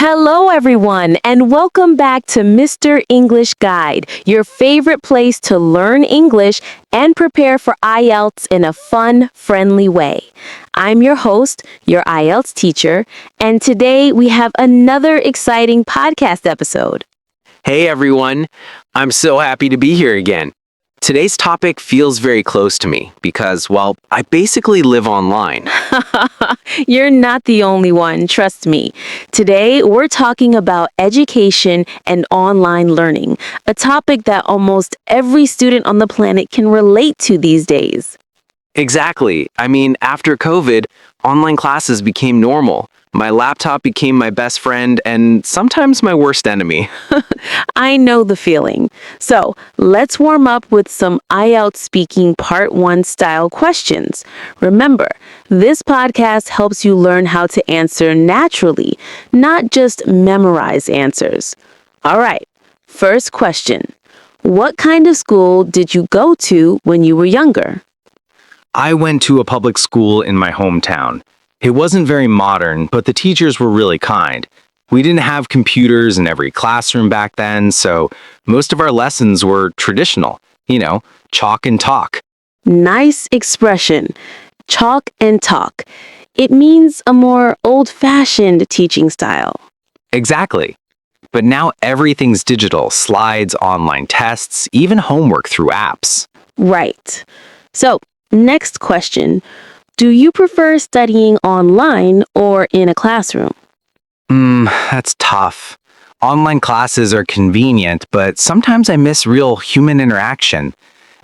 Hello, everyone, and welcome back to Mr. English Guide, your favorite place to learn English and prepare for IELTS in a fun, friendly way. I'm your host, your IELTS teacher, and today we have another exciting podcast episode. Hey everyone, I'm so happy to be here again. Today's topic feels very close to me because, well, I basically live online. You're not the only one, trust me. Today, we're talking about education and online learning, a topic that almost every student on the planet can relate to these days. Exactly. I mean, after COVID, online classes became normal. My laptop became my best friend and sometimes my worst enemy. I know the feeling. So let's warm up with some IELTS Speaking Part 1 style questions. Remember, this podcast helps you learn how to answer naturally, not just memorize answers. All right, first question. What kind of school did you go to when you were younger? I went to a public school in my hometown. It wasn't very modern, but the teachers were really kind. We didn't have computers in every classroom back then, so most of our lessons were traditional, chalk and talk. Nice expression. Chalk and talk. It means a more old-fashioned teaching style. Exactly. But now everything's digital, slides, online tests, even homework through apps. Right. So, next question. Do you prefer studying online or in a classroom? That's tough. Online classes are convenient, but sometimes I miss real human interaction.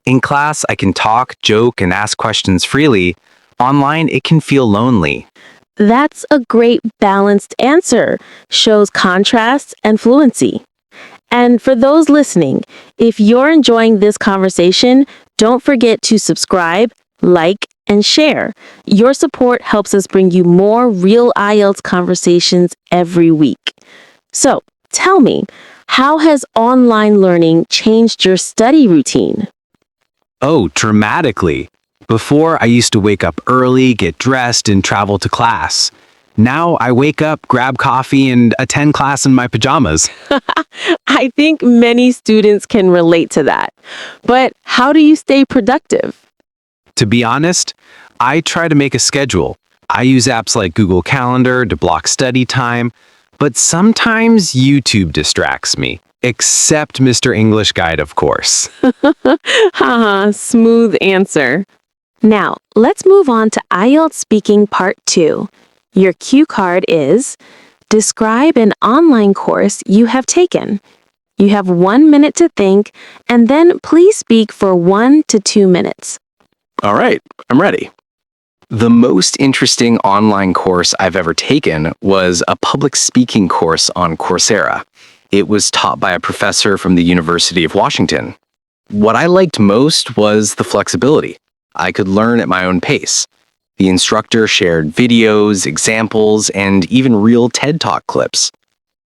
In class, I can talk, joke, and ask questions freely. Online, it can feel lonely. That's a great balanced answer. Shows contrast and fluency. And for those listening, if you're enjoying this conversation, don't forget to subscribe, like, and share. Your support helps us bring you more real IELTS conversations every week. So, tell me, how has online learning changed your study routine? Oh, dramatically. Before, I used to wake up early, get dressed, and travel to class. Now, I wake up, grab coffee, and attend class in my pajamas. I think many students can relate to that. But how do you stay productive? To be honest, I try to make a schedule. I use apps like Google Calendar to block study time, but sometimes YouTube distracts me, except Mr. English Guide, of course. Haha, smooth answer. Now, let's move on to IELTS Speaking Part 2. Your cue card is, describe an online course you have taken. You have 1 minute to think, and then please speak for 1 to 2 minutes. All right, I'm ready. The most interesting online course I've ever taken was a public speaking course on Coursera. It was taught by a professor from the University of Washington. What I liked most was the flexibility. I could learn at my own pace. The instructor shared videos, examples, and even real TED Talk clips.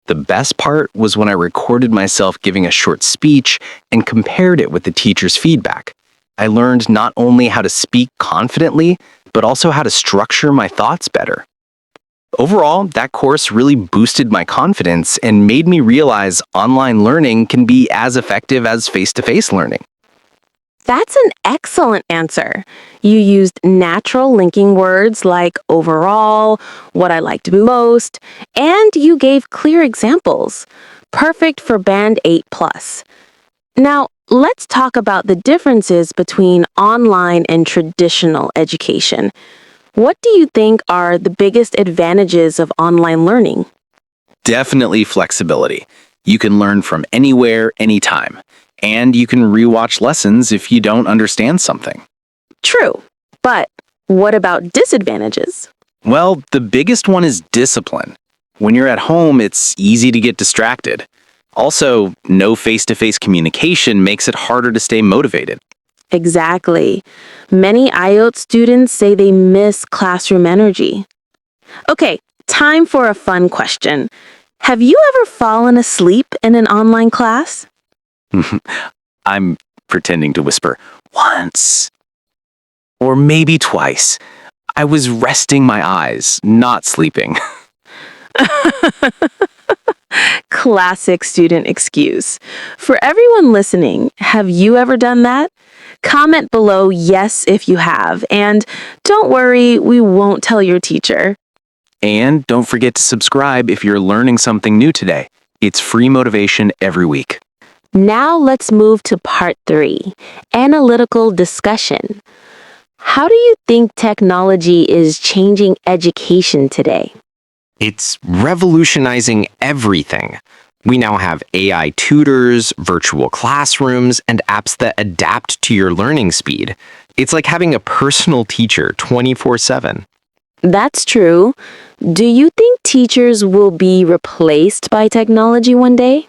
The best part was when I recorded myself giving a short speech and compared it with the teacher's feedback. I learned not only how to speak confidently, but also how to structure my thoughts better. Overall, that course really boosted my confidence and made me realize online learning can be as effective as face-to-face learning. That's an excellent answer. You used natural linking words like overall, what I liked most, and you gave clear examples. Perfect for Band 8+. Now, let's talk about the differences between online and traditional education. What do you think are the biggest advantages of online learning? Definitely flexibility. You can learn from anywhere, anytime. And you can rewatch lessons if you don't understand something. True, but what about disadvantages? Well, the biggest one is discipline. When you're at home, it's easy to get distracted. Also, no face-to-face communication makes it harder to stay motivated. Exactly. Many IELTS students say they miss classroom energy. Okay, time for a fun question. Have you ever fallen asleep in an online class? I'm pretending to whisper, once. Or maybe twice. I was resting my eyes, not sleeping. classic student excuse. For everyone listening, have you ever done that? Comment below yes if you have, and don't worry, we won't tell your teacher. And don't forget to subscribe if you're learning something new today. It's free motivation every week. Now let's move to part 3, analytical discussion. How do you think technology is changing education today? It's revolutionizing everything. We now have AI tutors, virtual classrooms, and apps that adapt to your learning speed. It's like having a personal teacher 24/7. That's true. Do you think teachers will be replaced by technology one day?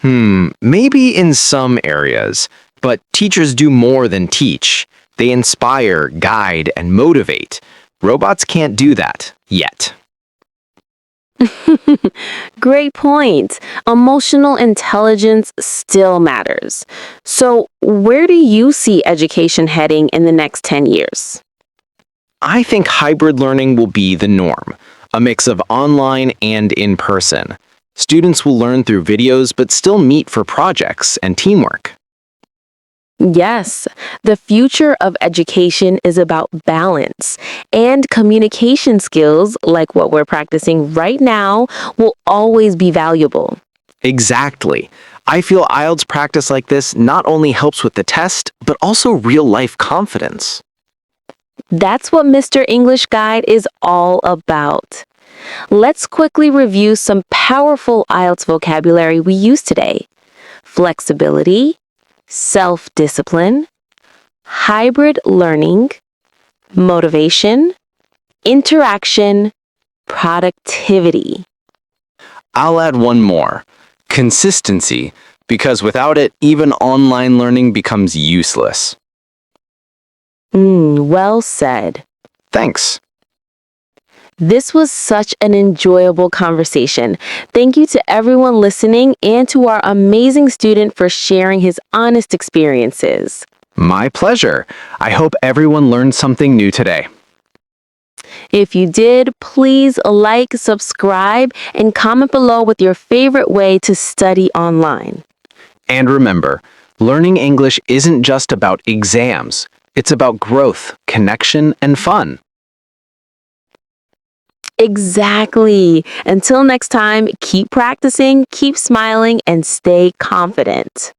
Maybe in some areas, but teachers do more than teach. They inspire, guide, and motivate. Robots can't do that yet. Great point. Emotional intelligence still matters. So, where do you see education heading in the next 10 years? I think hybrid learning will be the norm, a mix of online and in person. Students will learn through videos but still meet for projects and teamwork. Yes, the future of education is about balance, and communication skills, like what we're practicing right now, will always be valuable. Exactly. I feel IELTS practice like this not only helps with the test, but also real-life confidence. That's what Mr. English Guide is all about. Let's quickly review some powerful IELTS vocabulary we use today. Flexibility, self-discipline, hybrid learning, motivation, interaction, productivity. I'll add one more. Consistency, because without it, even online learning becomes useless. Well said. Thanks. This was such an enjoyable conversation. Thank you to everyone listening and to our amazing student for sharing his honest experiences. My pleasure. I hope everyone learned something new today. If you did, please like, subscribe, and comment below with your favorite way to study online. And remember, learning English isn't just about exams. It's about growth, connection, and fun. Exactly. Until next time, keep practicing, keep smiling, and stay confident.